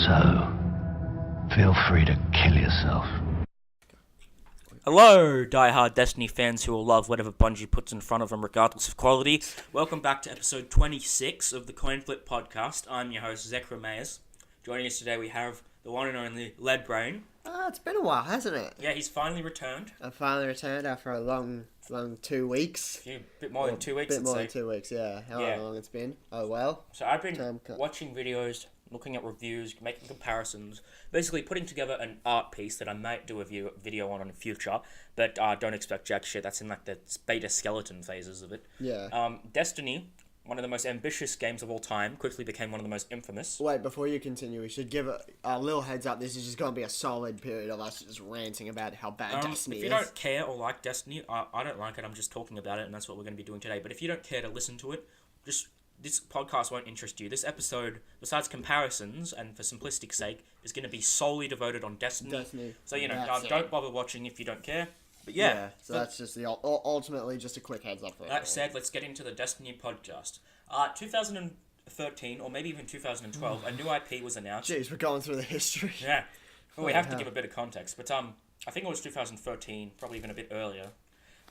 So, feel free to kill yourself. Hello, die-hard Destiny fans who will love whatever Bungie puts in front of them regardless of quality. Welcome back to episode 26 of the Coinflip podcast. I'm your host, Zek and Led. Joining us today we have the one and only Led Brain. It's been a while, hasn't it? Yeah, he's finally returned. I finally returned after a long 2 weeks. A bit more than 2 weeks, bit more than 2 weeks, yeah. However long it's been. Oh, well. So I've been watching videos, looking at reviews, making comparisons, basically putting together an art piece that I might do a video on in the future, but don't expect jack shit. That's in like the beta skeleton phases of it. Yeah. Destiny, one of the most ambitious games of all time, quickly became one of the most infamous. Wait, before you continue, we should give a little heads up. This is just going to be a solid period of us just ranting about how bad Destiny is. If you don't care or like Destiny, I don't like it, I'm just talking about it, and that's what we're going to be doing today. But if you don't care to listen to it, this podcast won't interest you. This episode, besides comparisons, and for simplistic sake, is going to be solely devoted on Destiny. So, don't bother watching if you don't care. But yeah. So that's just ultimately just a quick heads up for that said, let's get into the Destiny podcast. 2013, or maybe even 2012, a new IP was announced. Jeez, we're going through the history. Yeah. Well, we have to give a bit of context. But I think it was 2013, probably even a bit earlier.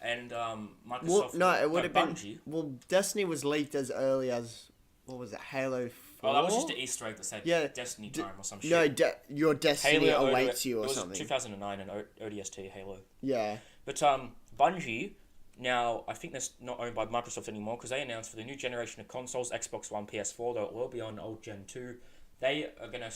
And Microsoft... it would have been... Bungie. Well, Destiny was leaked as early as... What was it? Halo 4? Oh, that was just an Easter egg that said Destiny time or some shit. No, your Destiny Halo awaits you or something. It was 2009 and ODST Halo. Yeah. But Bungie, now, I think that's not owned by Microsoft anymore, because they announced for the new generation of consoles, Xbox One, PS4, though it will be on old Gen 2, they are going to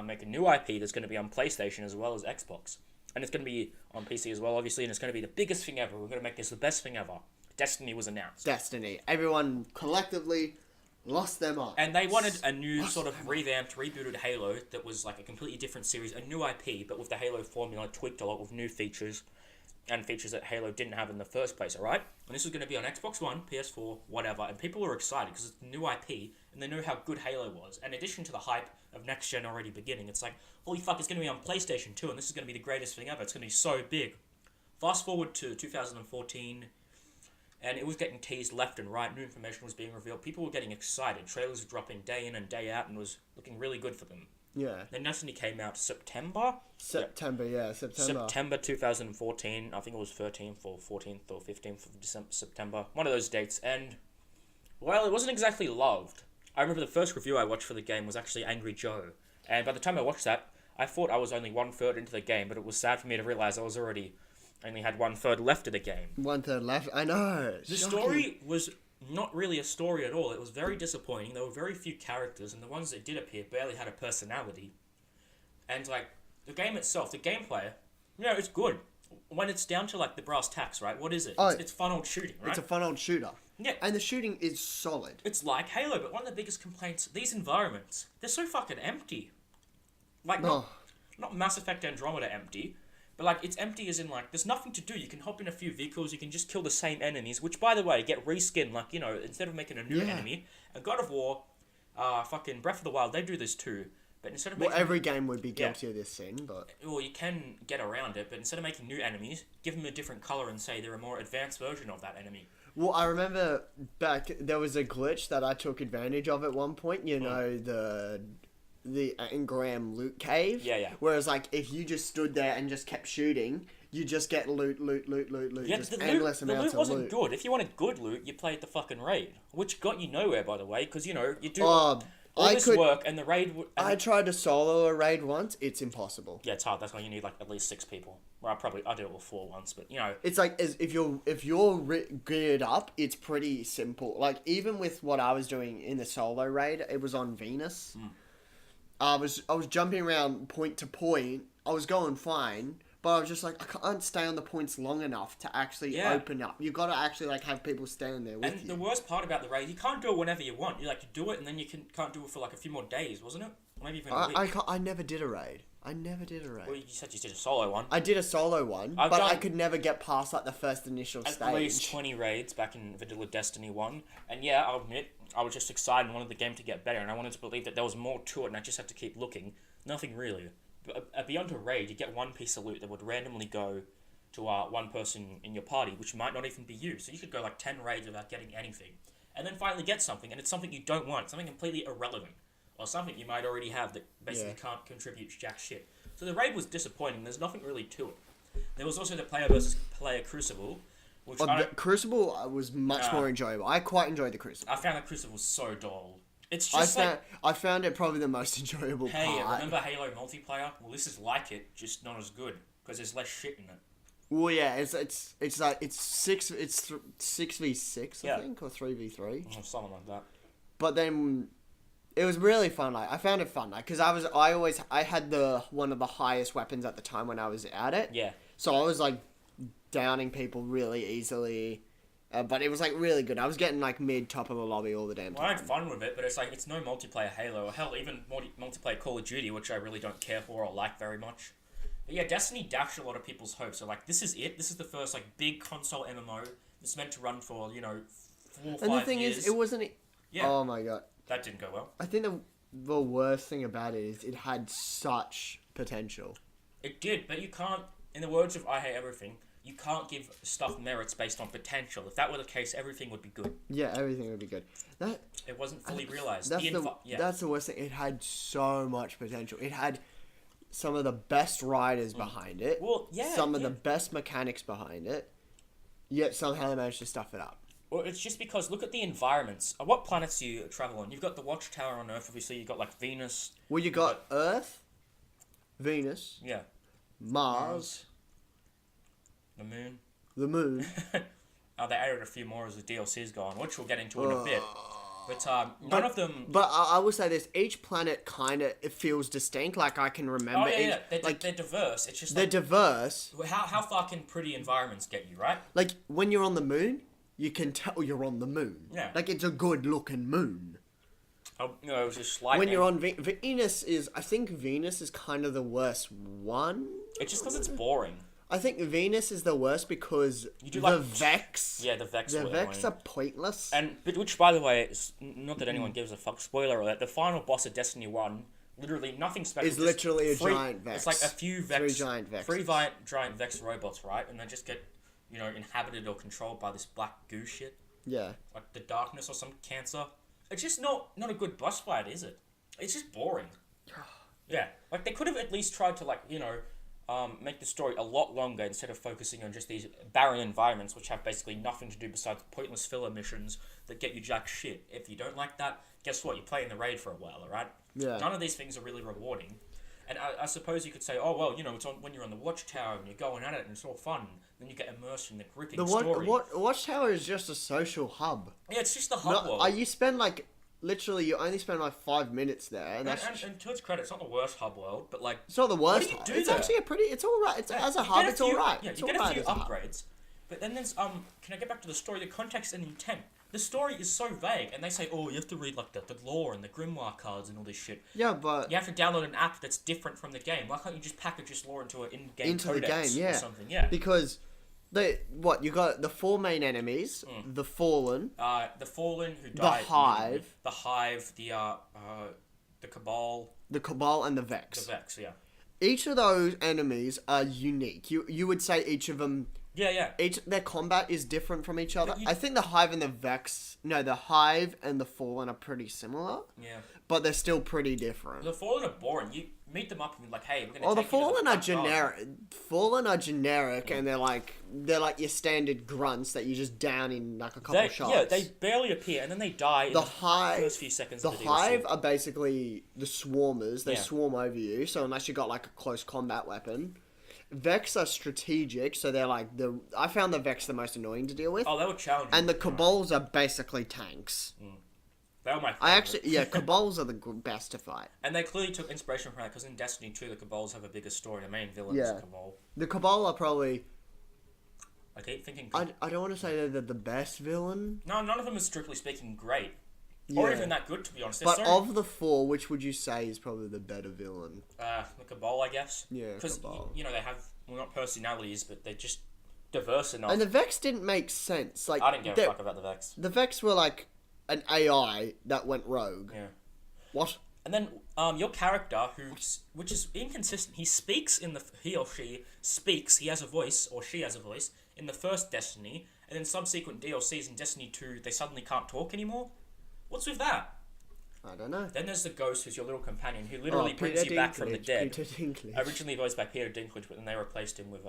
make a new IP that's going to be on PlayStation as well as Xbox. And it's going to be on PC as well, obviously, and it's going to be the biggest thing ever. We're going to make this the best thing ever. Destiny was announced. Destiny. Everyone collectively lost their mind. And they wanted a new sort of revamped, rebooted Halo that was like a completely different series, a new IP, but with the Halo formula tweaked a lot with new features, and features that Halo didn't have in the first place, alright? And this was going to be on Xbox One, PS4, whatever, and people were excited because it's a new IP, and they knew how good Halo was. And in addition to the hype of next gen already beginning, it's like, holy fuck, it's going to be on PlayStation 2, and this is going to be the greatest thing ever. It's going to be so big. Fast forward to 2014, and it was getting teased left and right. New information was being revealed. People were getting excited. Trailers were dropping day in and day out, and was looking really good for them. Yeah. Then Destiny came out September 2014. I think it was 13th or 14th or 15th of September. One of those dates. And, well, it wasn't exactly loved. I remember the first review I watched for the game was actually Angry Joe. And by the time I watched that, I thought I was only 1/3 into the game, but it was sad for me to realize I was already only had 1/3 left of the game. 1/3 left? I know. The story was not really a story at all. It was very disappointing. There were very few characters, and the ones that did appear barely had a personality. And, like, the game itself, the gameplay, it's good. When it's down to, like, the brass tacks, right? What is it? It's fun old shooting, right? It's a fun old shooter. Yeah. And the shooting is solid. It's like Halo, but one of the biggest complaints, these environments, they're so fucking empty. Like, not Mass Effect Andromeda empty, but, like, it's empty as in, like, there's nothing to do. You can hop in a few vehicles, you can just kill the same enemies, which, by the way, get reskinned, like, instead of making a new enemy. And God of War, fucking Breath of the Wild, they do this too. But instead of every game would be guilty of this sin, but... Well, you can get around it, but instead of making new enemies, give them a different colour and say they're a more advanced version of that enemy. Well, I remember back, there was a glitch that I took advantage of at one point, the engram loot cave. Yeah. Whereas, like, if you just stood there and just kept shooting, you just get loot. Yeah, just endless amounts of loot. The loot wasn't good. If you wanted good loot, you played the fucking raid, which got you nowhere, by the way, because, you do all this work, and the raid... I tried to solo a raid once. It's impossible. Yeah, it's hard. That's why you need, like, at least 6 people. Well, I did it with 4 once, but, It's like, if you're geared up, it's pretty simple. Like, even with what I was doing in the solo raid, it was on Venus. I was jumping around point to point. I was going fine, but I was just like, I can't stay on the points long enough to actually open up. You got to actually, like, have people stand there with you. And the worst part about the raid, you can't do it whenever you want. You do it, and then you can't do it for, like, a few more days, wasn't it? Or maybe even a week. I never did a raid. Well, you said you did a solo one. I did a solo one, but I could never get past, like, the first initial stage. At least 20 raids back in Vanilla Destiny 1. And yeah, I'll admit, I was just excited and wanted the game to get better, and I wanted to believe that there was more to it, and I just had to keep looking. Nothing really. But beyond a raid, you get one piece of loot that would randomly go to one person in your party, which might not even be you. So you could go, like, 10 raids without getting anything. And then finally get something, and it's something you don't want. Something completely irrelevant. or something you might already have that basically can't contribute jack shit. So the raid was disappointing. There's nothing really to it. There was also the player versus player Crucible, which The Crucible was much more enjoyable. I quite enjoyed the Crucible. I found the Crucible so dull. It's just I found it probably the most enjoyable hey, part. remember Halo multiplayer? Well, this is like it, just not as good because there's less shit in it. Well, yeah, it's 6v6 I think, or 3v3, Or something like that. But then it was really fun. Like, I found it fun, like, because I had one of the highest weapons at the time when I was at it. Yeah. So I was like downing people really easily. But it was like really good. I was getting like top of the lobby all the damn time. Well, I had fun with it, but it's like it's no multiplayer Halo, or hell, even multiplayer Call of Duty, which I really don't care for or like very much. But yeah, Destiny dashed a lot of people's hopes. So like, this is it. This is the first like big console MMO. It's meant to run for 4 or 5 years. And the thing is, it wasn't. Yeah. Oh my god. That didn't go well. I think the worst thing about it is it had such potential. It did, but you can't. In the words of I Hate Everything, you can't give stuff merits based on potential. If that were the case, everything would be good. Yeah, everything would be good. It wasn't fully realized. That's the worst thing. It had so much potential. It had some of the best riders behind it. Well, yeah. Some of the best mechanics behind it. Yet somehow they managed to stuff it up. Well, it's just because, look at the environments. What planets do you travel on? You've got the Watchtower on Earth, obviously. You've got, like, Venus. Well, you got Earth, Venus, Yeah. Mars, The Moon. the Moon. They added a few more as the DLC's gone, which we'll get into in a bit. But none of them... But I will say this, each planet kind of it feels distinct, like I can remember. Oh, yeah, each, yeah. They're diverse. It's just they're like... diverse. How far can pretty environments get you, right? Like, when you're on the moon, you can tell you're on the moon. Yeah. Like, it's a good-looking moon. Oh, it was just slightly... When you're on Venus I think Venus is kind of the worst one. It's just because it's boring. I think Venus is the worst because the Vex... Yeah, the Vex The were Vex annoying. are pointless. Which, by the way, is not that anyone gives a fuck, spoiler alert, the final boss of Destiny 1, literally nothing special. It's literally a giant Vex. It's like a few Vex... 3 giant Vexes. 3 giant Vex robots, right? And they just get, inhabited or controlled by this black goo shit. Yeah. Like the darkness or some cancer. It's just not a good boss fight, is it? It's just boring. Yeah. Like, they could have at least tried to, make the story a lot longer instead of focusing on just these barren environments which have basically nothing to do besides pointless filler missions that get you jack shit. If you don't like that, guess what? You play in the raid for a while, alright? Yeah. None of these things are really rewarding. And I suppose you could say, oh, well, it's on when you're on the Watchtower and you're going at it and it's all fun. Then you get immersed in the gripping story. Watchtower is just a social hub. Yeah, it's just the hub world. You spend literally, you only spend 5 minutes there. And to its credit, it's not the worst hub world, but it's not the worst. What do you do it's there? actually it's alright. As a hub, it's alright. Yeah, you get a few upgrades. But then there's, can I get back to the story? The context and intent. The story is so vague, and they say, oh, you have to read, the lore and the grimoire cards and all this shit. Yeah, but... You have to download an app that's different from the game. Why can't you just package this lore into an in-game codex or something? Yeah. Because, you got the 4 main enemies, the Fallen... the Fallen, who died... The Hive, the Cabal... The Cabal and the Vex. The Vex, yeah. Each of those enemies are unique. You would say each of them... Yeah. Their combat is different from each other. I think the Hive and the Vex... No, the Hive and the Fallen are pretty similar. Yeah. But they're still pretty different. The Fallen are boring. You meet them up and you're like, hey, we're going to the take Fallen you are to the generic. Fallen are generic, and they're like your standard grunts that you just down in a couple shots. Yeah, they barely appear, and then they die in the first few seconds of the DLC. The Hive are basically the swarmers. They swarm over you, so unless you got a close combat weapon. Vex are strategic, so they're I found the Vex the most annoying to deal with. Oh, they were challenging. And the Cabals are basically tanks. They were my favorite. Cabals are the best to fight. And they clearly took inspiration from that, because in Destiny 2, the Cabals have a bigger story. The main villain is a Cabal. The Cabal are probably... I keep thinking... I don't want to say they're the best villain. No, none of them is strictly speaking great. Yeah. Or even that good, to be honest. But of the 4, which would you say is probably the better villain? The Cabal, I guess. Yeah, because Cabal. They have not personalities, but they're just diverse enough. And the Vex didn't make sense. I didn't give a fuck about the Vex. The Vex were an AI that went rogue. Yeah. What? And then your character, which is inconsistent, he or she speaks. He has a voice, or she has a voice in the first Destiny, and then subsequent DLCs in Destiny 2, they suddenly can't talk anymore. What's with that? I don't know. Then there's the Ghost, who's your little companion, who literally brings you back from the dead. Peter Dinklage. Originally voiced by Peter Dinklage, but then they replaced him with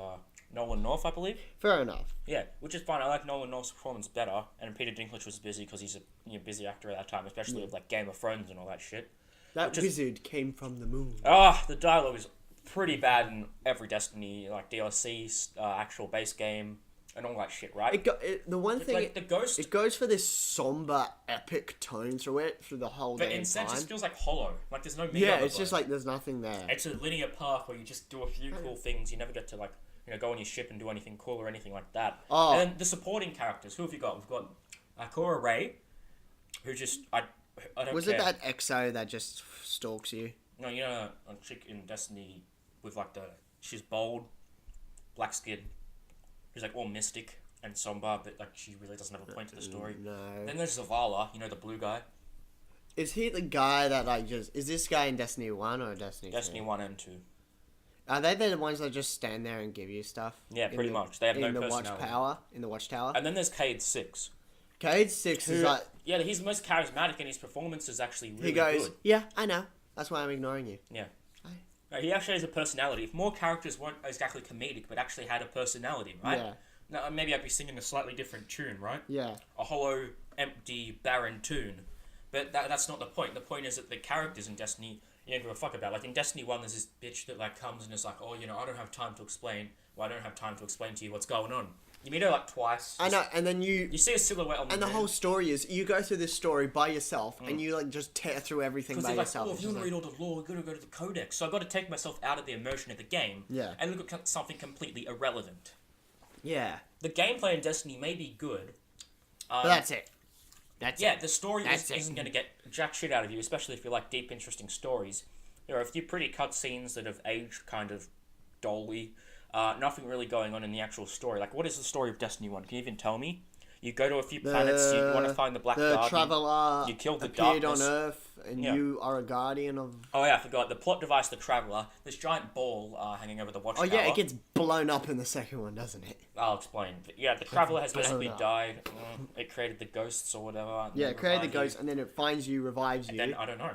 Nolan North, I believe. Fair enough. Yeah, which is fine. I like Nolan North's performance better, and Peter Dinklage was busy because he's a busy actor at that time, especially with like Game of Thrones and all that shit. That wizard came from the moon. The dialogue is pretty bad in every Destiny, like DLC, actual base game, and all that shit, right? The one thing, like the Ghost, it goes for this somber, epic tone through it through the whole but damn in a sense, time. it feels like hollow. Like there's no meat Yeah, on the it's just bone. like there's nothing there. It's a linear path where you just do a few cool things. You never get to like go on your ship and do anything cool or anything like that. Oh. And then the supporting characters, who have you got? We've got Cora Ray, who just I don't Was care. it that EXO that just stalks you? No, you know a chick in Destiny with like she's bold, black skin, who's like all mystic and somber, but like she really doesn't have a point to the story. No. Then there's Zavala, the blue guy. Is he the guy that is this guy in Destiny 1 or Destiny 2? Destiny 1 and 2. Are they the ones that just stand there and give you stuff? Yeah, pretty much. They have no personality. In the Watchtower? And then there's Cade 6. Cade 6 is like... Yeah, he's the most charismatic and his performance is actually really He goes, good. yeah, I know. That's why I'm ignoring you. Yeah. He actually has a personality. If more characters weren't exactly comedic, but actually had a personality, right? Yeah. Now, maybe I'd be singing a slightly different tune, right? Yeah. A hollow, empty, barren tune. But that's not the point. The point is that the characters in Destiny, you don't give a fuck about. Like, in Destiny 1, there's this bitch that, like, comes and is like, oh, I don't have time to explain. Well, I don't have time to explain to you what's going on. You meet her, like, twice. I know, and then you see a silhouette on the And the moon. whole story is, you go through this story by yourself, and you, like, just tear through everything by yourself. Like, if you want to read all the lore, we're going to go to the codex. So I've got to take myself out of the immersion of the game. Yeah. And look at something completely irrelevant. Yeah. The gameplay in Destiny may be good. But that's it. The story isn't going to get jack shit out of you, especially if you like deep, interesting stories. There are a few pretty cutscenes that have aged kind of dully. Nothing really going on in the actual story. Like, what is the story of Destiny 1? Can you even tell me? You go to a few planets, you want to find the Black Garden. The Traveler you killed the appeared darkness. on Earth, and you are a guardian of... Oh yeah, I forgot. The plot device, the Traveler, this giant ball hanging over the Watchtower. Oh yeah, it gets blown up in the second one, doesn't it? I'll explain. But yeah, the Traveler has basically died. It created the ghosts or whatever. Yeah, it created the ghosts, and then it finds you, revives you. And then, I don't know.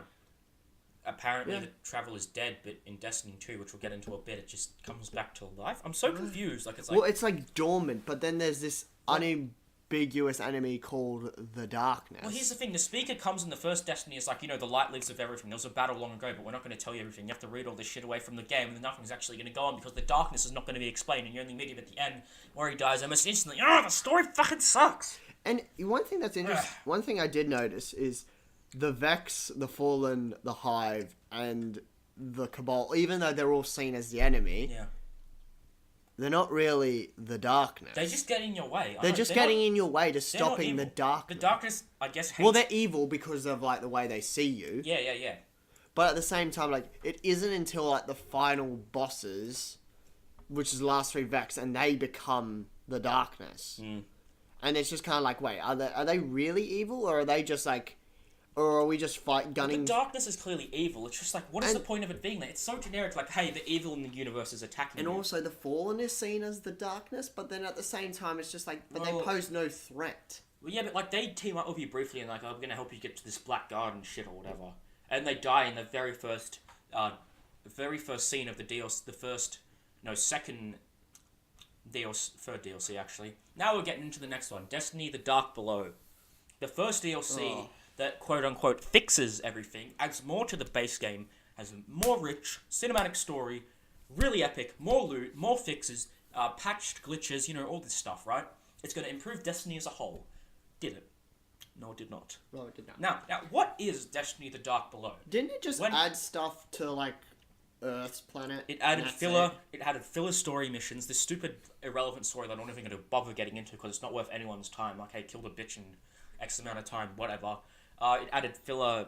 Apparently the Traveler's dead, but in Destiny 2, which we'll get into a bit, it just comes back to life. I'm so confused. Like, it's like... Well, it's like dormant, but then there's this unambiguous enemy called the Darkness. Well, here's the thing. The speaker comes in the first Destiny as like, the light lives of everything. There was a battle long ago, but we're not going to tell you everything. You have to read all this shit away from the game, and then nothing's actually going to go on because the darkness is not going to be explained, and you only meet him at the end where he dies almost instantly. The story fucking sucks! And one thing that's interesting, one thing I did notice is the Vex, the Fallen, the Hive, and the Cabal, even though they're all seen as the enemy... Yeah. They're not really the darkness. They just get in your way. They're getting in your way to stopping the darkness. The darkness, I guess, hates... Well, they're evil because of, like, the way they see you. Yeah. But at the same time, like, it isn't until, like, the final bosses, which is the last 3 Vex, and they become the darkness. And it's just kind of like, wait, are they really evil, or are they just, like... Or are we just gunning... The darkness is clearly evil. It's just like, what is the point of it being there? It's so generic, like, hey, the evil in the universe is attacking And you. also, the Fallen is seen as the darkness, but then at the same time, it's just like, but they pose no threat. Well, yeah, but, like, they team up with you briefly and, like, I'm going to help you get to this Black Garden shit or whatever. And they die in the very first scene of the DLC, second DLC, third DLC, actually. Now we're getting into the next one, Destiny the Dark Below. The first DLC... that quote-unquote fixes everything, adds more to the base game, has a more rich, cinematic story, really epic, more loot, more fixes, patched glitches, all this stuff, right? It's going to improve Destiny as a whole. Did it? No, it did not. No, it did not. Now, what is Destiny the Dark Below? Didn't it just add stuff to, like, Earth's planet? It added filler. It added filler story missions. This stupid, irrelevant story that I'm not even going to bother getting into because it's not worth anyone's time. Like, hey, kill the bitch in X amount of time, whatever. It added filler,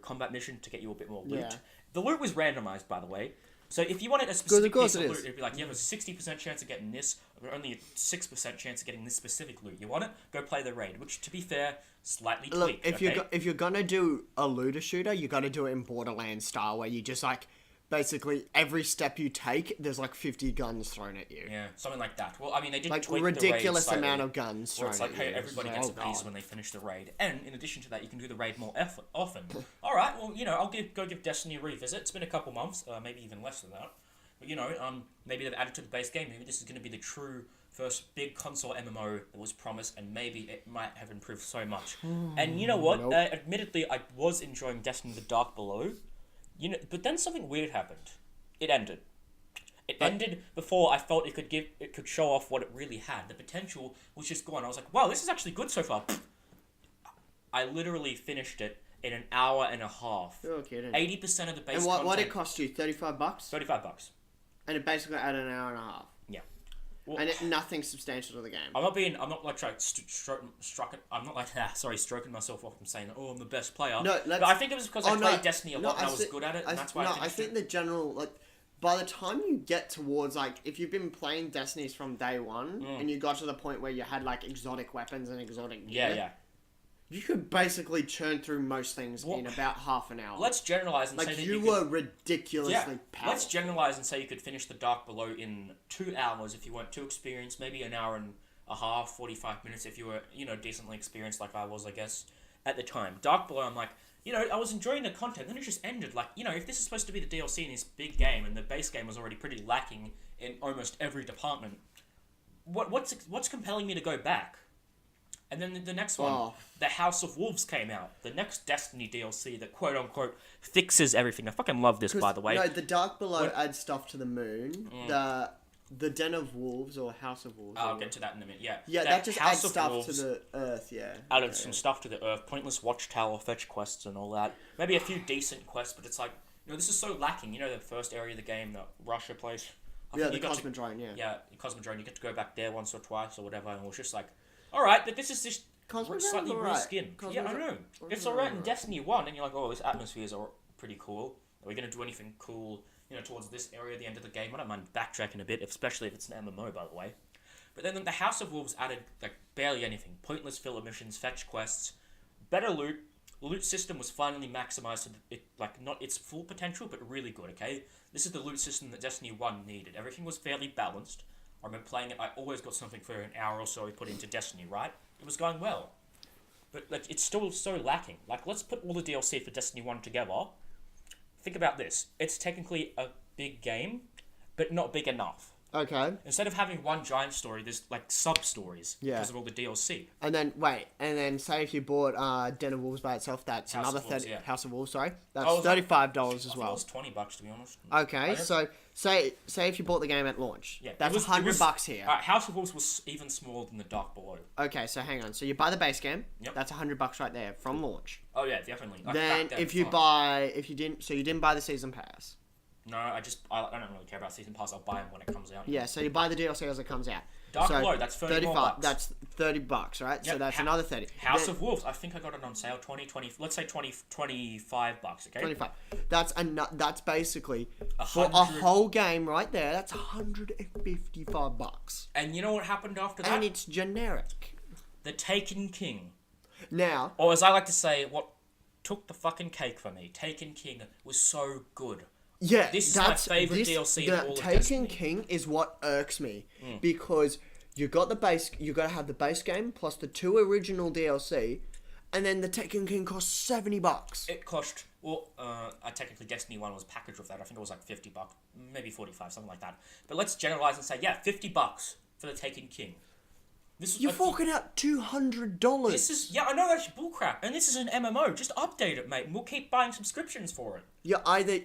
combat mission to get you a bit more loot. Yeah. The loot was randomized, by the way. So if you wanted a specific piece of loot, is. it'd be like, you have a 60% chance of getting this, or only a 6% chance of getting this specific loot. You want it? Go play the raid, which, to be fair, slightly tweaked. Look, if you're gonna do a looter shooter, you gotta do it in Borderlands style, where you just, like, basically every step you take, there's like 50 guns thrown at you. Yeah, something like that. Well, I mean, they did Like tweak ridiculous the raid amount slightly, of guns where thrown it's like, at hey, you. everybody It's gets like, a piece God. when they finish the raid. And in addition to that, you can do the raid more often. All right, well, I'll go give Destiny a revisit. It's been a couple months, maybe even less than that. But maybe they've added to the base game. Maybe this is going to be the true first big console MMO that was promised, and maybe it might have improved so much. And you know what? Nope. Admittedly, I was enjoying Destiny: The Dark Below. But then something weird happened. It ended. It ended before I felt it could show off what it really had. The potential was just gone. I was like, wow, this is actually good so far. I literally finished it in an hour and a half. You're kidding. 80% of the base And content. what it cost you? $35? $35. And it basically added an hour and a half. Yeah. Well, And nothing substantial to the game. I'm not like stroking myself off and saying, oh, I'm the best player. No, but I think it was because I played Destiny a lot and I was thi- good at it, and that's why I I finished think it. the general, like, by the time you get towards, like, if you've been playing Destinies from day one, and you got to the point where you had, like, exotic weapons and exotic gear, Yeah. you could basically churn through most things in about half an hour. Let's generalize and say like, that you could, were ridiculously powerful. Let's generalize and say you could finish the Dark Below in 2 hours if you weren't too experienced, maybe an hour and a half, 45 minutes if you were, decently experienced like I was, I guess, at the time. Dark Below, I'm like, I was enjoying the content, then it just ended. Like, if this is supposed to be the DLC in this big game, and the base game was already pretty lacking in almost every department, what's compelling me to go back? And then the next one, the House of Wolves came out. The next Destiny DLC that quote-unquote fixes everything. I fucking love this, by the way. No, the Dark Below adds stuff to the moon. The Den of Wolves, or House of Wolves. I'll get to that in a minute, yeah. Yeah, The that just House adds of stuff Wolves to the Earth, yeah. Added some stuff to the Earth. Pointless Watchtower fetch quests and all that. Maybe a few decent quests, but it's like, this is so lacking. The first area of the game, the Russia place. Yeah, the Cosmodrome, yeah. Yeah, the Cosmodrome. You get to go back there once or twice or whatever, and it was just like, alright, but this is just slightly reskin. Yeah, I know. It's alright in Destiny 1, and you're like, oh, this atmosphere is pretty cool. Are we going to do anything cool, towards this area at the end of the game? I don't mind backtracking a bit, especially if it's an MMO, by the way. But then the House of Wolves added, like, barely anything. Pointless filler missions, fetch quests, better loot. The loot system was finally maximized to, not its full potential, but really good, okay? This is the loot system that Destiny 1 needed. Everything was fairly balanced. I remember playing it, I always got something for an hour or so we put into Destiny, right? It was going well. But, it's still so lacking. Like, let's put all the DLC for Destiny 1 together. Think about this. It's technically a big game, but not big enough. Okay. Instead of having one giant story, there's, sub-stories because of all the DLC. And then say if you bought Den of Wolves by itself, that's House another of Wolves, 30 yeah. House of Wolves, sorry. That's Oh, $35 as I well. thought it was $20, to be honest. Okay, so say if you bought the game at launch. Yeah, That's $100 here. House of Wolves was even smaller than the Dark Below. Okay, so hang on. So you buy the base game. Yep. That's $100 right there from launch. Oh yeah, definitely. Then you didn't buy the season pass. No, I don't really care about season pass. I'll buy them when it comes out. Yeah, so you buy the DLC as it comes out. Dark so Below, that's $30. That's $30, right? Yep. So that's another 30. House of Wolves, I think I got it on sale, 20, let's say 25 bucks, okay? 25. That's basically for a whole game right there. That's $155. And you know what happened after that? And it's generic. The Taken King. Now, Or as I like to say, what took the fucking cake for me. Taken King was so good. yeah, This is my favourite DLC in all of Taken Destiny. King is what irks me because you got the base. You got to have the base game plus the 2 original DLC, and then the Taken King costs $70. It cost, technically Destiny 1 was packaged with that. I think it was like $50, maybe 45, something like that. But let's generalize and say, yeah, $50 for the Taken King. You're forking out $200. This is, I know that's bullcrap, and this is an MMO. Just update it, mate, and we'll keep buying subscriptions for it. You're either.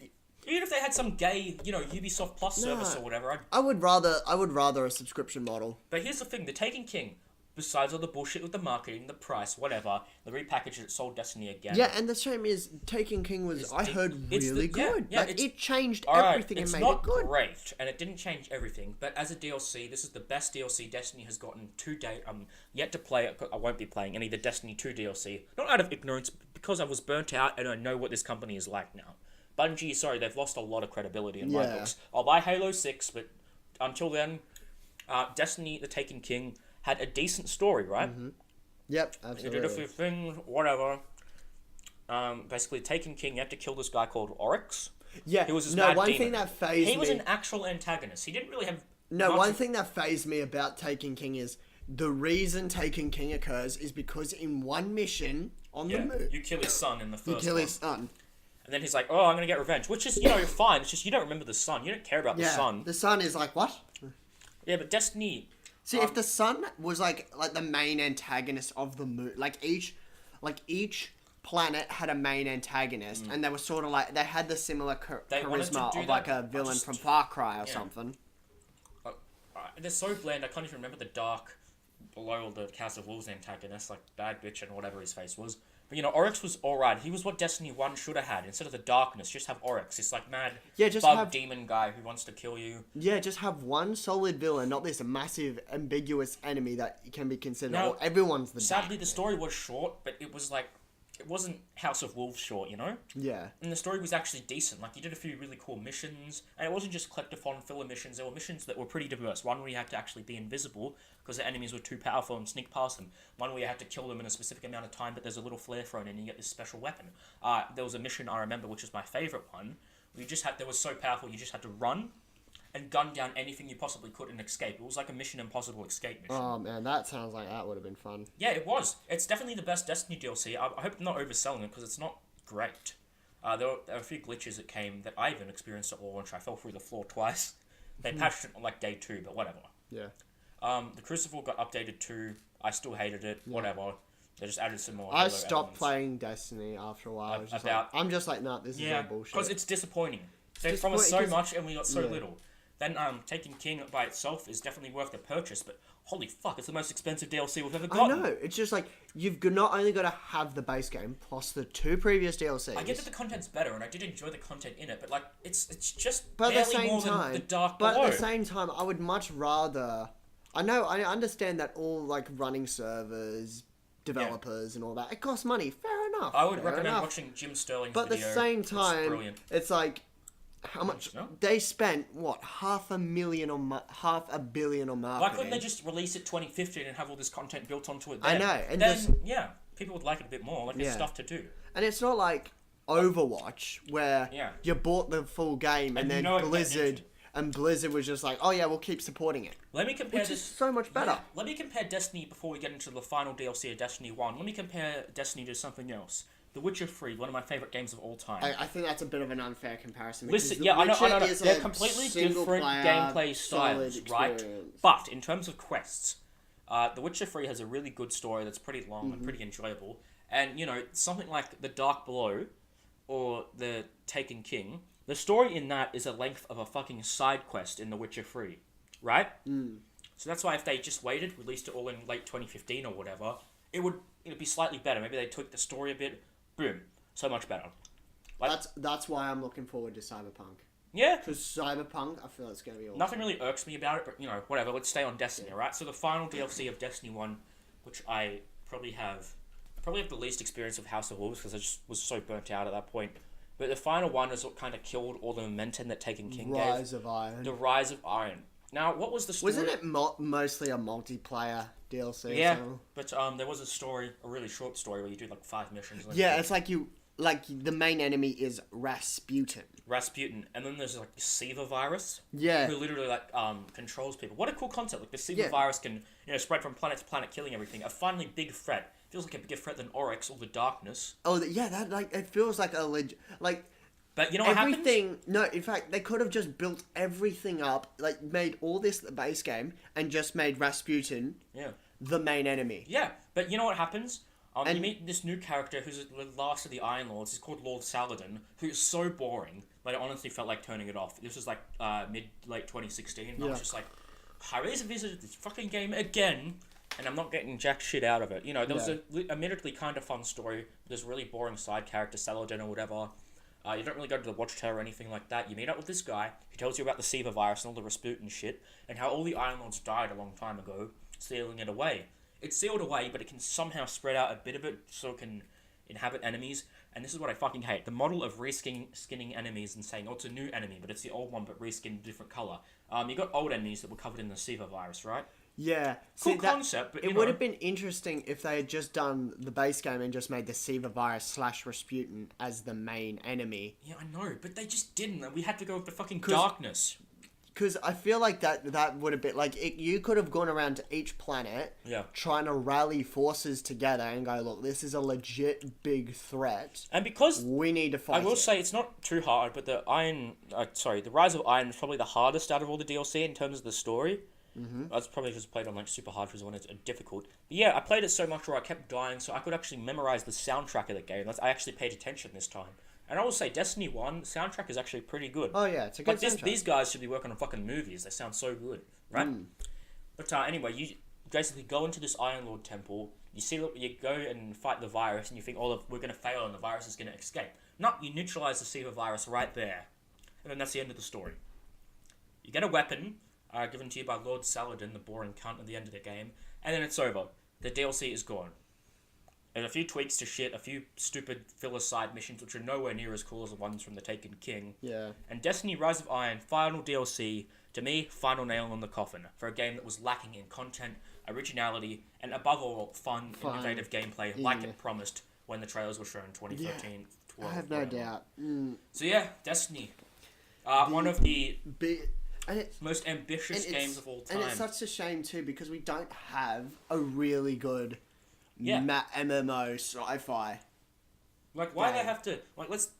Even if they had some gay, Ubisoft Plus service or whatever. I would rather a subscription model. But here's the thing: the Taken King, besides all the bullshit with the marketing, the price, whatever, the repackage it sold Destiny again. Yeah, and the shame is Taken King was really good. It changed everything and made it good. It's not great, and it didn't change everything. But as a DLC, this is the best DLC Destiny has gotten to date. I'm yet to play it. I won't be playing any of the Destiny 2 DLC, not out of ignorance, because I was burnt out and I know what this company is like now. Bungie, sorry, they've lost a lot of credibility in my books. I'll buy Halo 6, but until then, Destiny, the Taken King, had a decent story, right? Mm-hmm. Yep, absolutely. You did a few things, whatever. Basically, Taken King, you had to kill this guy called Oryx. Yeah. He was this no, mad one demon. thing that phased me. He was an actual antagonist. He didn't really have. No, much one of- thing that phased me about Taken King is the reason Taken King occurs is because in one mission on the moon, you kill his son in the you first kill one. his son. And then he's like, oh, I'm going to get revenge. Which is, fine. It's just you don't remember the son. You don't care about the Yeah, son. the son is like, what? Yeah, but Destiny... See, if the son was like the main antagonist of the moon, like each planet had a main antagonist, and they were sort of like, they had the similar They wanted to charisma do of like that, a villain just- from Far Cry or something. They're so bland, I can't even remember the dark below the House of Wolves antagonist, like Bad Bitch and whatever his face was. But, Oryx was alright. He was what Destiny 1 should have had. Instead of the darkness, just have Oryx. This, like, mad bug demon guy who wants to kill you. Yeah, just have one solid villain, not this massive, ambiguous enemy that can be considered, Now, everyone's the Sadly, dark. the story was short, but it was, like... It wasn't House of Wolves short, Yeah. And the story was actually decent. Like, you did a few really cool missions, and it wasn't just collectathon filler missions. There were missions that were pretty diverse. One where you had to actually be invisible because the enemies were too powerful and sneak past them. One where you had to kill them in a specific amount of time, but there's a little flare thrown in and you get this special weapon. There was a mission I remember, which is my favourite one, where that was so powerful you just had to run and gun down anything you possibly could and escape. It was like a Mission Impossible escape mission. Oh man, that sounds like that would have been fun. Yeah, it was. It's definitely the best Destiny DLC. I hope I'm not overselling it because it's not great. There were a few glitches that came that I even experienced at launch. I fell through the floor twice. They patched it on like day 2, but whatever. Yeah. The Crucible got updated too. I still hated it. Yeah. Whatever. They just added some more. I Halo stopped elements. playing Destiny after a while. I'm just like, nah, this is all bullshit. because it's disappointing. They promised so much and we got so little. Then Taken King by itself is definitely worth the purchase, but holy fuck, it's the most expensive DLC we've ever gotten. I know. It's just like, you've not only got to have the base game, plus the 2 previous DLCs. I get that the content's better, and I did enjoy the content in it, but like, it's just but barely at the same more time, than the Dark But Below. at the same time, I would much rather... I understand that all, like, running servers, developers and all that, it costs money. Fair enough. I would recommend watching Jim Sterling's But at the video. same It's time, brilliant. it's like... How much they spent? What, $500 million on marketing? Why couldn't they just release it 2015 and have all this content built onto it? I Then? know, and then just- people would like it a bit more. Like there's stuff to do. And it's not like Overwatch where you bought the full game and then Blizzard was just like, oh yeah, we'll keep supporting it. Let me compare Which this. is so much better. Let me compare Destiny before we get into the final DLC of Destiny 1. Let me compare Destiny to something else. The Witcher 3, one of my favourite games of all time. I think that's a bit of an unfair comparison. Listen, I know. They're completely different gameplay styles, right? But in terms of quests, The Witcher 3 has a really good story that's pretty long and pretty enjoyable. And, something like The Dark Below or The Taken King, the story in that is a length of a fucking side quest in The Witcher 3, right? So that's why if they just waited, released it all in late 2015 or whatever, it'd be slightly better. Maybe they tweaked the story a bit. Boom. So much better. Like, that's why I'm looking forward to Cyberpunk. Yeah. Because Cyberpunk, I feel it's going to be awesome. Nothing really irks me about it, but, whatever. Let's stay on Destiny, right? So the final DLC of Destiny 1, which I probably have the least experience of House of Wolves because I just was so burnt out at that point. But the final one is what kind of killed all the momentum that Taken King gave. Rise of Iron. The Rise of Iron. Now, what was the story? Wasn't it mostly a multiplayer DLC? Yeah, but there was a really short story where you do like 5 missions. Yeah, it's like the main enemy is Rasputin. And then there's like the Siva virus. Yeah. Who literally controls people. What a cool concept! Like the Siva virus can spread from planet to planet, killing everything. A finally big threat. Feels like a bigger threat than Oryx or the Darkness. Oh yeah, that it feels like But you know what everything. No, in fact, they could have just built everything up, like made all this the base game, and just made Rasputin the main enemy. Yeah, but you know what happens? You meet this new character who's the last of the Iron Lords. He's called Lord Saladin, who's so boring, but it honestly felt like turning it off. This was like late 2016, and I was just like, I really visited this fucking game again, and I'm not getting jack shit out of it. There was a admittedly kind of fun story. There's really boring side character, Saladin or whatever. You don't really go to the Watchtower or anything like that. You meet up with this guy who tells you about the Siva virus and all the Rasputin shit, and how all the Iron Lords died a long time ago, sealing it away. It's sealed away, but it can somehow spread out a bit of it so it can inhabit enemies. And this is what I fucking hate. The model of reskinning enemies and saying, oh, it's a new enemy, but it's the old one, but reskinned a different colour. You got old enemies that were covered in the Siva virus, right? Yeah. Cool concept, but it would have been interesting if they had just done the base game and just made the Siva virus / Rasputin as the main enemy. Yeah, I know, but they just didn't. And we had to go with the fucking darkness. Because I feel like that would have been like you could have gone around to each planet, trying to rally forces together and go, look, this is a legit big threat, and because we need to fight. I will say it's not too hard, but the Rise of Iron is probably the hardest out of all the DLC in terms of the story. Mm-hmm. That's probably because I played on like super hard because when it's difficult. But yeah, I played it so much where I kept dying, so I could actually memorize the soundtrack of the game. I actually paid attention this time. And I will say, Destiny 1, the soundtrack is actually pretty good. Oh, yeah, it's a good soundtrack. These guys should be working on fucking movies. They sound so good, right? But anyway, you basically go into this Iron Lord temple. You go and fight the virus, and you think, we're going to fail, and the virus is going to escape. No, you neutralize the Siva virus right there. And then that's the end of the story. You get a weapon given to you by Lord Saladin, the boring cunt at the end of the game, and then it's over. The DLC is gone. And a few tweaks to shit, a few stupid filler side missions which are nowhere near as cool as the ones from the Taken King. Yeah. And Destiny Rise of Iron, final DLC, to me, final nail on the coffin for a game that was lacking in content, originality, and above all, fun. Innovative gameplay like it promised when the trailers were shown in 2013. 12, I have no doubt. So yeah, Destiny. One of the most ambitious games of all time. And it's such a shame too because we don't have a really good MMO sci-fi. Like, why do they have to... Like, let's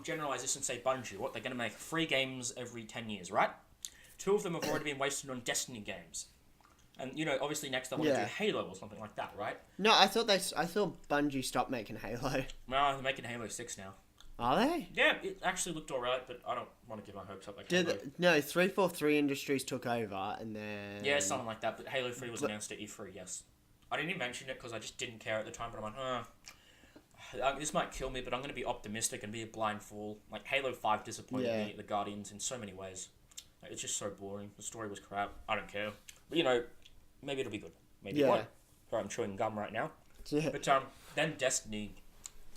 generalize this and say Bungie. What, they're going to make 3 games every 10 years, right? 2 of them have already been wasted on Destiny games. And, obviously next they want to do Halo or something like that, right? No, I thought Bungie stopped making Halo. No, they're making Halo 6 now. Are they? Yeah, it actually looked alright, but I don't want to give my hopes up. Like no, 343 Industries took over, and then... Yeah, something like that, but Halo 3 was announced at E3, yes. I didn't even mention it because I just didn't care at the time, but I'm like, this might kill me, but I'm going to be optimistic and be a blind fool. Like, Halo 5 disappointed me, the Guardians, in so many ways. Like, it's just so boring. The story was crap. I don't care. But, maybe it'll be good. Maybe it won't. Sorry, I'm chewing gum right now. Yeah. But then Destiny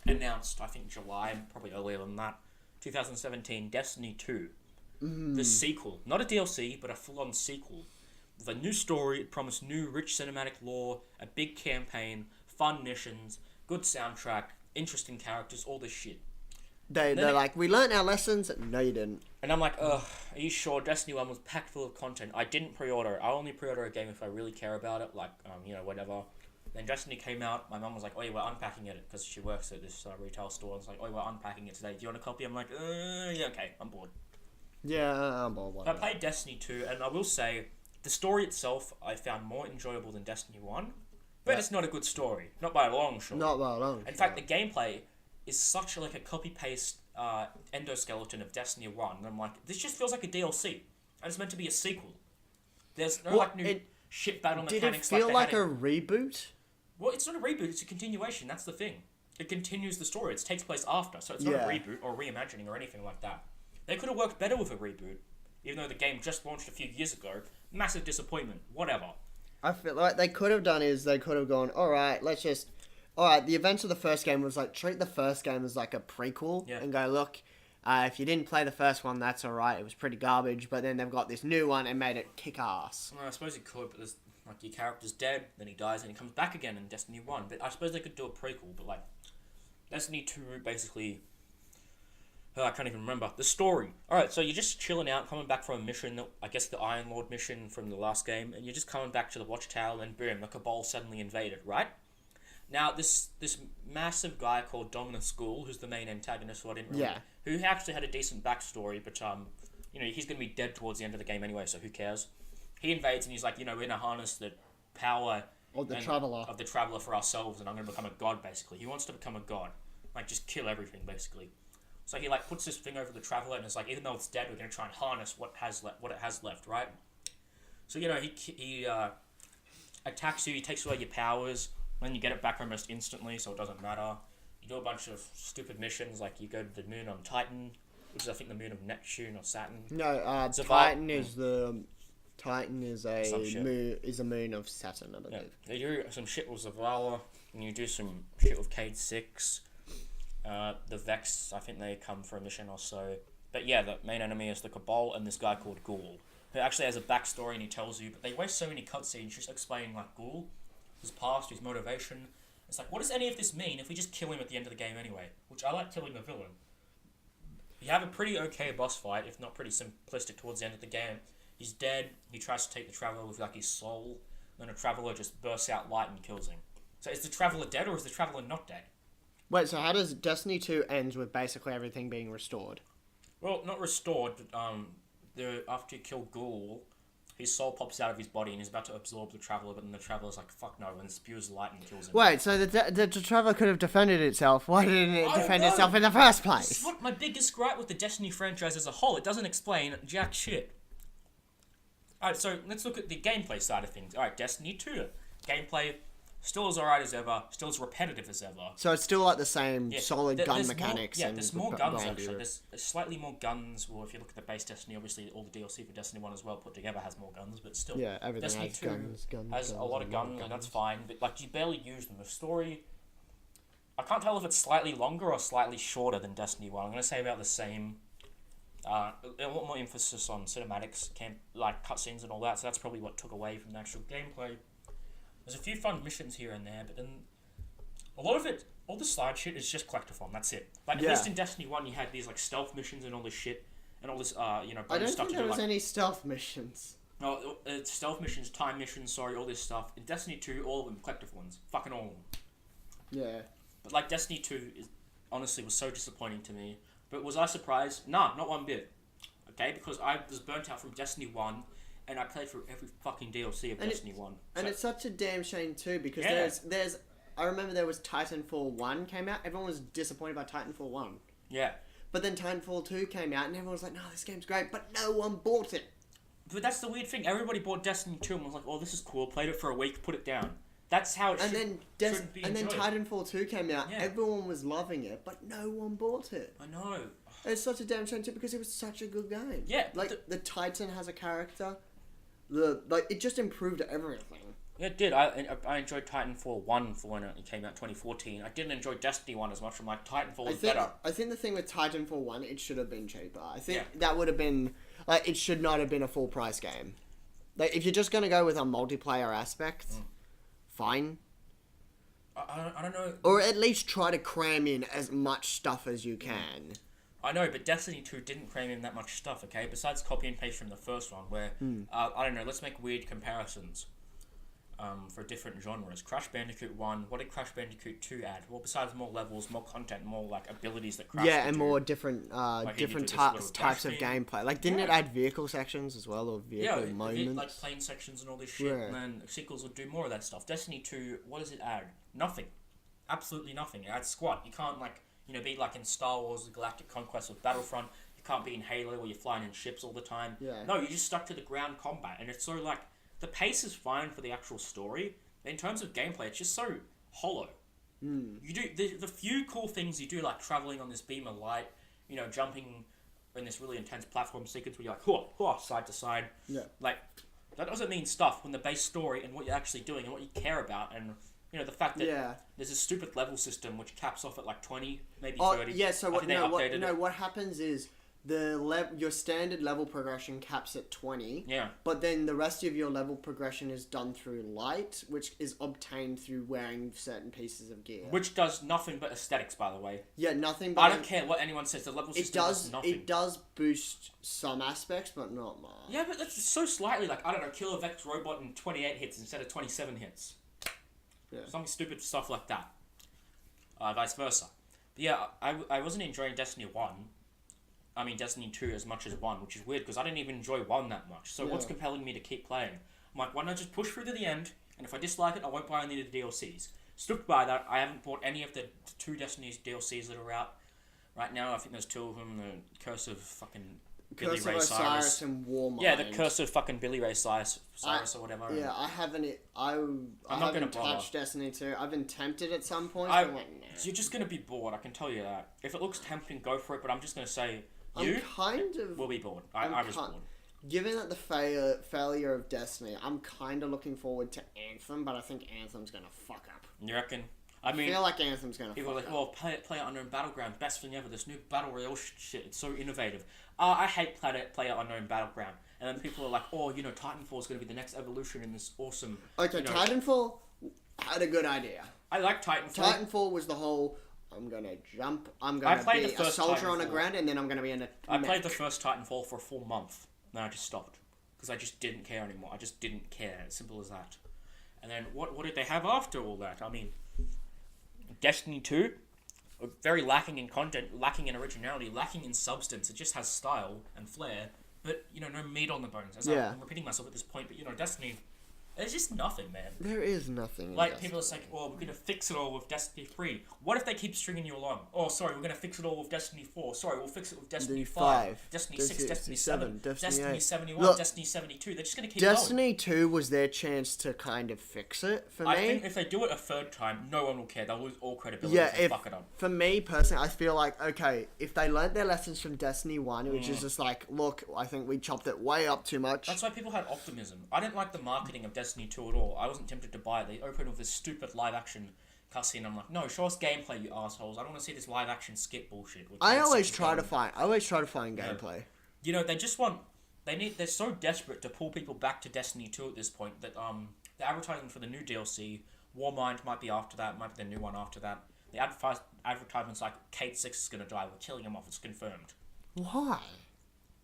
announced, I think July, probably earlier than that, 2017, Destiny 2. The sequel. Not a DLC, but a full-on sequel. With a new story, it promised new, rich cinematic lore, a big campaign, fun missions, good soundtrack, interesting characters, all this shit. They're like, we learnt our lessons. No, you didn't. And I'm like, ugh, are you sure? Destiny 1 was packed full of content. I didn't pre-order it. I only pre-order a game if I really care about it, like, whatever. Then Destiny came out. My mum was like, oh, yeah, we're unpacking it, because she works at this retail store. I was like, oh, we're unpacking it today. Do you want a copy? I'm like, yeah, okay, I'm bored. Yeah, I'm bored. I played Destiny 2, and I will say... The story itself, I found more enjoyable than Destiny 1, but it's not a good story. Not by a long shot. Not by a long shot. In fact, the gameplay is such a copy-paste endoskeleton of Destiny 1, and I'm like, this just feels like a DLC, and it's meant to be a sequel. There's no new shit battle mechanics. Did it feel like a reboot? Well, it's not a reboot, it's a continuation, that's the thing. It continues the story, it takes place after, so it's not a reboot or reimagining or anything like that. They could have worked better with a reboot. Even though the game just launched a few years ago, massive disappointment, whatever. I feel like they could have gone, alright, the events of the first game was like, treat the first game as like a prequel, and go, look, if you didn't play the first one, that's alright, it was pretty garbage, but then they've got this new one and made it kick ass. Well, I suppose you could, but there's, your character's dead, then he dies, and he comes back again in Destiny 1, but I suppose they could do a prequel, but Destiny 2 basically... I can't even remember. The story. Alright, so you're just chilling out, coming back from a mission, I guess the Iron Lord mission from the last game, and you're just coming back to the Watchtower, and boom, the Cabal suddenly invaded, right? Now, this massive guy called Dominus Ghoul, who's the main antagonist, who I didn't really... Who actually had a decent backstory, but, he's going to be dead towards the end of the game anyway, so who cares? He invades, and he's like, we're going to harness the power... Of the Traveler for ourselves, and I'm going to become a god, basically. He wants to become a god. Just kill everything, basically. So he puts this thing over the Traveler, and it's like, even though it's dead, we're going to try and harness what it has left, right? So he attacks you, he takes away your powers, and you get it back almost instantly, so it doesn't matter. You do a bunch of stupid missions, like you go to the moon on Titan, which is I think the moon of Neptune or Saturn. No, Titan is a moon of Saturn, I believe. Yeah. You do some shit with Zavala, and you do some shit with Cade 6. The Vex, I think they come for a mission or so. But yeah, the main enemy is the Cabal and this guy called Ghoul. who actually has a backstory and he tells you, but they waste so many cutscenes just explaining like Ghoul, his past, his motivation. It's like, what does any of this mean if we just kill him at the end of the game anyway? Which I like killing the villain. You have a pretty okay boss fight, if not pretty simplistic towards the end of the game. He's dead, he tries to take the Traveler with like his soul, then a Traveler just bursts out light and kills him. So is the Traveler dead or is the Traveler not dead? Wait, so how does Destiny 2 ends with basically everything being restored? Well, not restored, but after you kill Ghoul, his soul pops out of his body and he's about to absorb the Traveler, but then the Traveler's like, fuck no, and spews light and kills him. Wait, so the Traveler could have defended itself. Why didn't it defend itself in the first place? This is what my biggest gripe with the Destiny franchise as a whole. It doesn't explain jack shit. Alright, so let's look at the gameplay side of things. Alright, Destiny 2. Gameplay, still as alright as ever, still as repetitive as ever. So it's still like the same solid gun mechanics. There's more guns actually. There's slightly more guns. Well, if you look at the base Destiny, obviously all the DLC for Destiny 1 as well put together has more guns, but still. Yeah, everything Destiny has 2 guns. has a lot of guns, and that's fine, but like you barely use them. The story, I can't tell if it's slightly longer or slightly shorter than Destiny 1. I'm going to say about the same. A lot more emphasis on cinematics, like cutscenes and all that, so that's probably what took away from the actual gameplay. There's a few fun missions here and there, but then a lot of it, all the side shit is just collectathon, that's it. Like, at least in Destiny 1 you had these, like, stealth missions and all this shit, and all this, I don't think there was any stealth missions. No, stealth missions, time missions, all this stuff. In Destiny 2, all of them collectathons. Fucking all of them. Yeah. But, like, Destiny 2 honestly was so disappointing to me. But was I surprised? Nah, not one bit. Okay, because I was burnt out from Destiny 1, and I played through every fucking DLC of Destiny 1. And it's such a damn shame too, because there's I remember there was Titanfall 1 came out, everyone was disappointed by Titanfall 1. Yeah. But then Titanfall 2 came out, and everyone was like, no, this game's great, but no one bought it. But that's the weird thing, everybody bought Destiny 2 and was like, oh, this is cool, played it for a week, put it down. That's how it should be enjoyed. Then Titanfall 2 came out, everyone was loving it, but no one bought it. I know. It's such a damn shame too, because it was such a good game. Yeah. Like, the Titan has a character. It just improved everything. Yeah, it did. I enjoyed Titanfall 1 for when it came out 2014. I didn't enjoy Destiny 1 as much. I'm like, Titanfall is better. I think the thing with Titanfall 1, it should have been cheaper. I think that would have been... Like, it should not have been a full price game. Like, if you're just going to go with a multiplayer aspect, fine. I don't know. Or at least try to cram in as much stuff as you can. I know, but Destiny 2 didn't cram in that much stuff, okay? Besides copy and paste from the first one, where, I don't know, let's make weird comparisons for different genres. Crash Bandicoot 1, what did Crash Bandicoot 2 add? Well, besides more levels, more content, more, like, abilities that Crash and more different types of gameplay. Like, didn't it add vehicle sections as well, or vehicle moments? Like plane sections and all this shit, and then sequels would do more of that stuff. Destiny 2, what does it add? Nothing. Absolutely nothing. It adds squat. You can't, like... be like in Star Wars, Galactic Conquest or Battlefront. You can't be in Halo where you're flying in ships all the time. Yeah. No, you're just stuck to the ground combat. And it's so, like, the pace is fine for the actual story. But in terms of gameplay, it's just so hollow. You do, the few cool things you do, like traveling on this beam of light, jumping in this really intense platform sequence where you're like, side to side. Yeah. Like, that doesn't mean stuff when the base story and what you're actually doing and what you care about and... the fact that there's a stupid level system which caps off at like 20, maybe 30. Yeah, so what happens is your standard level progression caps at 20. Yeah. But then the rest of your level progression is done through light, which is obtained through wearing certain pieces of gear. Which does nothing but aesthetics, by the way. Yeah, nothing but... I don't care what anyone says, the level system does nothing. It does boost some aspects, but not much. Yeah, but that's so slightly, like, I don't know, kill a Vex robot in 28 hits instead of 27 hits. Yeah. Something stupid stuff like that. Vice versa. But yeah, I wasn't enjoying Destiny Destiny 2 as much as 1, which is weird because I didn't even enjoy 1 that much. So what's compelling me to keep playing? I'm like, why not just push through to the end, and if I dislike it, I won't buy any of the DLCs. Stood by that, I haven't bought any of the 2 Destiny's DLCs that are out right now. I think there's 2 of them, the Curse of fucking... Billy Curse Ray of Cyrus Osiris and Warmind. Yeah, the Curse of fucking Billy Ray Cyrus or whatever. Yeah, I haven't. I haven't touched Destiny 2. I've been tempted at some point. But nah. You're just gonna be bored. I can tell you that. If it looks tempting, go for it. But I'm just gonna say will be bored. I was bored. Given that the failure of Destiny, I'm kind of looking forward to Anthem, but I think Anthem's gonna fuck up. You reckon? I mean, feel like Anthem's gonna. People are like, fuck oh, up. PlayerUnknown Battleground, best thing ever. This new battle royale shit, it's so innovative. I hate PlayerUnknown Battleground. And then people are like, oh, you know, Titanfall is going to be the next evolution in this awesome. Okay, you know, Titanfall had a good idea. I like Titanfall. Titanfall was the whole. I'm gonna jump. I'm gonna be a soldier on the ground, and then I'm gonna be in a. I played the first Titanfall for a full month. Then I just stopped because I just didn't care anymore. I just didn't care. As simple as that. And then what did they have after all that? I mean, Destiny 2, very lacking in content, lacking in originality, lacking in substance. It just has style and flair, but you know, no meat on the bones. I'm repeating myself at this point, but you know, Destiny. There's just nothing, man. There is nothing. Like, people are saying, well, we're going to fix it all with Destiny 3. What if they keep stringing you along? Oh, sorry, we're going to fix it all with Destiny 4. Sorry, we'll fix it with Destiny 5. Destiny 6, Destiny 7, Destiny 71, Look, Destiny 72. They're just going to keep Destiny going. 2 was their chance to kind of fix it for me. I think if they do it a third time, no one will care. They'll lose all credibility Yeah, if they fuck it up. For me personally, I feel like, okay, if they learnt their lessons from Destiny 1, which is just like, look, I think we chopped it way up too much. That's why people had optimism. I didn't like the marketing of Destiny 2 at all. I wasn't tempted to buy it. They opened with this stupid live-action cutscene. I'm like, no, show us gameplay, you assholes. I don't want to see this live-action skip bullshit. I always try to find gameplay. You know, they just want... They're so desperate to pull people back to Destiny 2 at this point that the advertising for the new DLC, Warmind might be after that, might be the new one after that. The advertisements like Kate 6 is going to die, we're killing him off, it's confirmed. Why?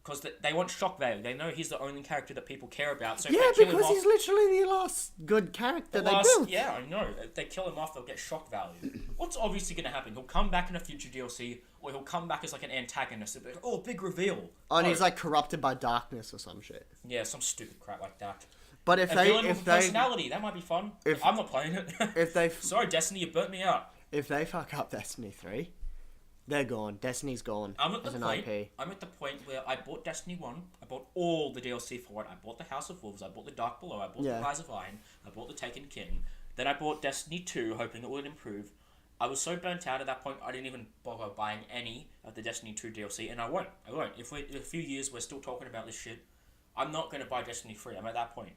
Because they want shock value. They know he's the only character that people care about. So yeah, if they kill because him he's literally the last good character they built. Yeah, I know. If they kill him off, they'll get shock value. What's obviously going to happen? He'll come back in a future DLC, or he'll come back as like an antagonist. Like, oh, big reveal. Oh, and he's like corrupted by darkness or some shit. Yeah, some stupid crap like that. But if they personality, that might be fun. I'm not playing it. If they sorry, Destiny, you burnt me out. If they fuck up Destiny 3, they're gone. Destiny's gone. I'm at as an point. IP. I'm at the point where I bought Destiny 1. I bought all the DLC for it. I bought the House of Wolves. I bought the Dark Below. I bought the Rise of Iron. I bought the Taken King. Then I bought Destiny 2, hoping it would improve. I was so burnt out at that point, I didn't even bother buying any of the Destiny 2 DLC, and I won't. If in a few years we're still talking about this shit, I'm not going to buy Destiny 3. I'm at that point.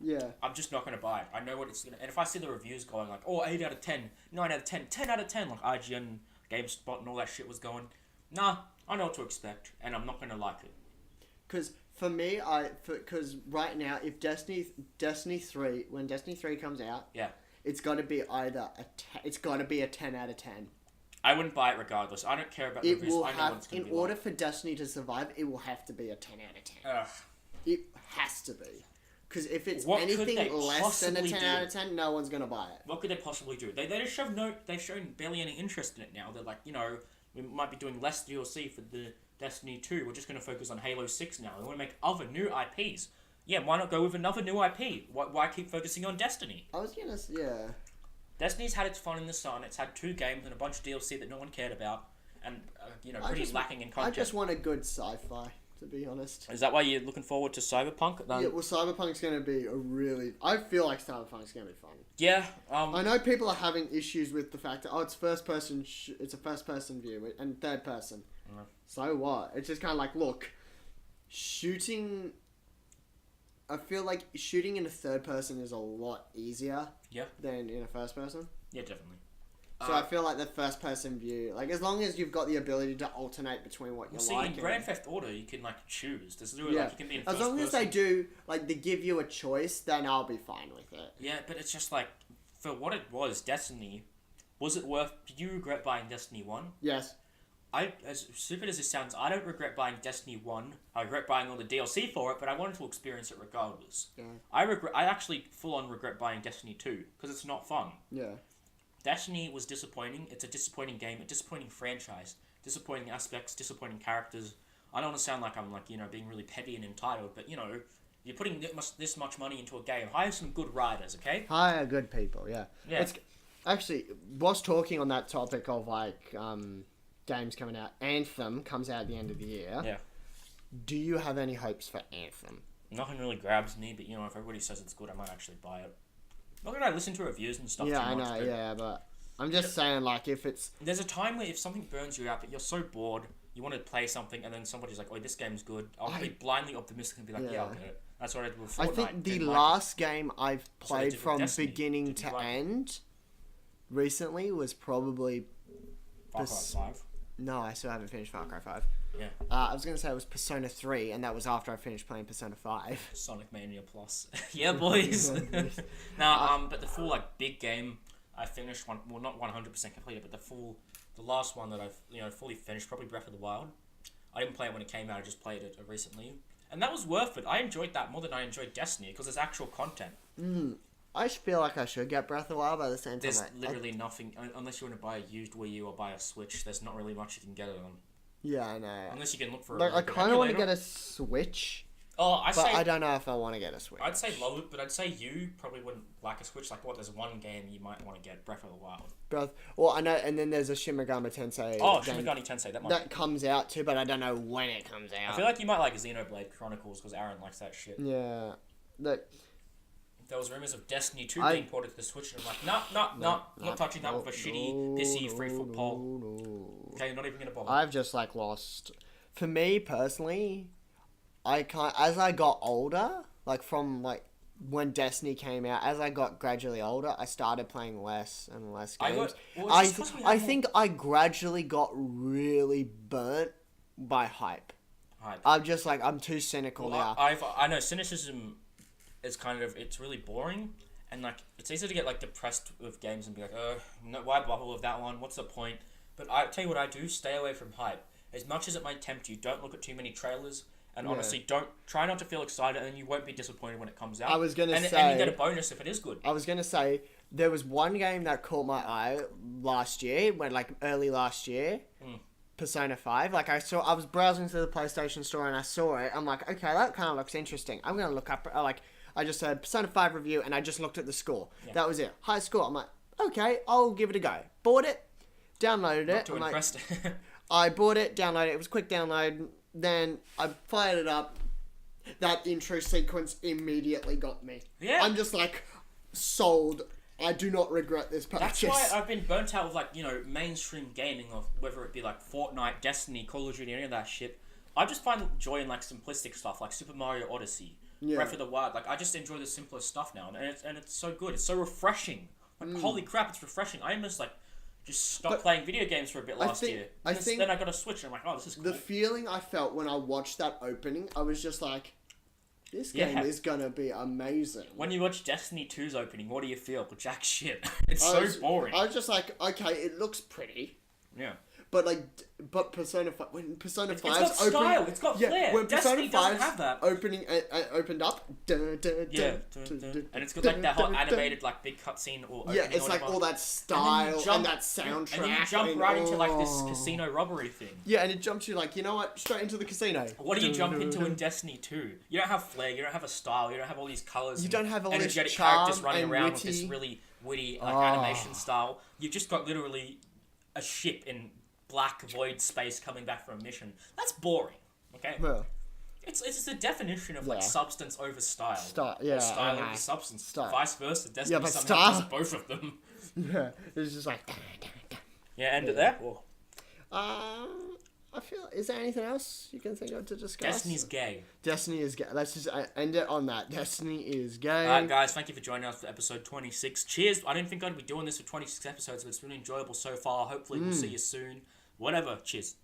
Yeah. I'm just not going to buy it. I know what it's going to... And if I see the reviews going like, oh, 8 out of 10, 9 out of 10, 10 out of 10, like IGN, GameSpot, and all that shit was going, nah, I know what to expect, and I'm not going to like it. Because for me, because right now, if Destiny 3, when Destiny 3 comes out, yeah, it's got to be either it's got to be a 10 out of 10. I wouldn't buy it regardless. I don't care about the reviews. I know what it's going to be. In order for Destiny to survive, it will have to be a 10 out of 10. Ugh. It has to be. Because if it's What anything could they less than a 10 possibly out do? of 10, no one's going to buy it. What could they possibly do? They've shown barely any interest in it now. They're like, you know, we might be doing less DLC for the Destiny 2. We're just going to focus on Halo 6 now. We want to make other new IPs. Yeah, why not go with another new IP? Why keep focusing on Destiny? I was going to, yeah. Destiny's had its fun in the sun. It's had 2 games and a bunch of DLC that no one cared about. And, you know, pretty lacking in content. I just want a good sci-fi, to be honest. Is that why you're looking forward to Cyberpunk? Yeah, well, Cyberpunk's going to be I feel like Cyberpunk's going to be fun. Yeah. I know people are having issues with the fact that, it's first-person, it's a first-person view and third-person. Mm. So what? It's just kind of like, look, I feel like shooting in a third-person is a lot easier than in a first-person. Yeah, definitely. So I feel like the first-person view, like, as long as you've got the ability to alternate between what you like. In Grand Theft Auto, you can, like, choose. Like, you can be in first as long as person. they do, like, they give you a choice, then I'll be fine with it. Yeah, but it's just, like, for what it was, Destiny, was it worth... Did you regret buying Destiny 1? Yes. As stupid as it sounds, I don't regret buying Destiny 1. I regret buying all the DLC for it, but I wanted to experience it regardless. Yeah. I actually full-on regret buying Destiny 2, because it's not fun. Yeah. Destiny was disappointing. It's a disappointing game, a disappointing franchise, disappointing aspects, disappointing characters. I don't want to sound like I'm, like, you know, being really petty and entitled, but, you know, you're putting this much money into a game. Hire some good writers, okay? Hire good people, yeah. Yeah. It's, actually, was talking on that topic of, like, games coming out. Anthem comes out at the end of the year. Yeah. Do you have any hopes for Anthem? Nothing really grabs me, but, you know, if everybody says it's good, I might actually buy it. Not that I listen to reviews and stuff Yeah, too much, I know, but I'm just saying, like, if it's... There's a time where if something burns you out, but you're so bored, you want to play something, and then somebody's like, oh, this game's good. I'll be blindly optimistic and be like, yeah, I'll get it. That's what I did with Fortnite. I think the last game I've played from beginning to end recently was probably... Far Cry 5. No, I still haven't finished Far Cry 5. Yeah. I was going to say it was Persona 3, and that was after I finished playing Persona 5. Sonic Mania Plus. Yeah, boys. But the full, like, big game, I finished one... Well, not 100% completed, but the last one that I've, fully finished, probably Breath of the Wild. I didn't play it when it came out, I just played it recently. And that was worth it. I enjoyed that more than I enjoyed Destiny, because there's actual content. I feel like I should get Breath of the Wild, but at the same time... There's literally nothing... Unless you want to buy a used Wii U or buy a Switch, there's not really much you can get it on. Yeah, I know. Unless you can look for I kind of want to get a Switch, but I don't know if I want to get a Switch. I'd say low, but I'd say you probably wouldn't like a Switch. Like, there's one game you might want to get, Breath of the Wild. Well, I know, and then there's a Shin Megami Tensei. Shin Megami Tensei, that comes out too, but I don't know when it comes out. I feel like you might like Xenoblade Chronicles, because Aaron likes that shit. Yeah. There was rumors of Destiny 2 being ported to the Switch, and I'm like, not touching that with a shitty, pissy, free-foot poll. Okay, you're not even going to bother. I've just, lost... For me, personally, as I got older, from, when Destiny came out, as I got gradually older, I started playing less and less games. I think I gradually got really burnt by hype. I'm just, I'm too cynical now. I know, cynicism... it's really boring, and it's easy to get depressed with games and be like, no, why bother with that one? What's the point? But I tell you what I do: stay away from hype. As much as it might tempt you, don't look at too many trailers, and honestly, try not to feel excited, and then you won't be disappointed when it comes out. I was gonna say, and you get a bonus if it is good. I was gonna say there was one game that caught my eye last year, early last year. Persona 5. I was browsing through the PlayStation Store and I saw it. I'm like, okay, that kind of looks interesting. I'm gonna look up I just heard Persona 5 review and I just looked at the score. Yeah. That was it. High score. I'm like, okay, I'll give it a go. Bought it, downloaded it. Not too impressed. I bought it, downloaded it. It was a quick download. Then I fired it up. That intro sequence immediately got me. Yeah. I'm just sold. I do not regret this purchase. That's why I've been burnt out with mainstream gaming, of whether it be Fortnite, Destiny, Call of Duty, any of that shit. I just find joy in simplistic stuff like Super Mario Odyssey. Yeah. Breath of the Wild. I just enjoy the simpler stuff now, and it's so good. It's so refreshing. Holy crap, it's refreshing. I almost just stopped playing video games for a bit last year. Then I got a Switch, and I'm like, oh, this is cool. The feeling I felt when I watched that opening, I was just like, this game is gonna be amazing. When you watch Destiny 2's opening, what do you feel? Jack shit. It's so boring. I was just like, okay, it looks pretty. Yeah. But Persona 5, when Persona 5's it's got style, it's got flair. When Destiny Persona 5's doesn't have that. Opened up, and it's got that whole animated big cutscene or opening. Yeah, it's all that style and that soundtrack. And then you jump right into this casino robbery thing. Yeah, and it jumps you you know what, straight into the casino. What do you jump into in Destiny 2? You don't have flair, you don't have a style, you don't have all these colours. You don't have all this energetic charm characters running around witty. with this really witty animation style. You've just got literally a ship in black void space coming back from a mission. That's boring. Okay. Well, it's the definition of substance over style. Style over substance. Style. Vice versa. Destiny but somehow does both of them. Yeah, it's just end it there. Or? I feel. Is there anything else you can think of to discuss? Destiny's gay. Destiny is gay. Let's just end it on that. Destiny is gay. Alright, guys, thank you for joining us for episode 26. Cheers. I didn't think I'd be doing this for 26 episodes, but it's been enjoyable so far. Hopefully, we'll see you soon. Whatever. Cheers.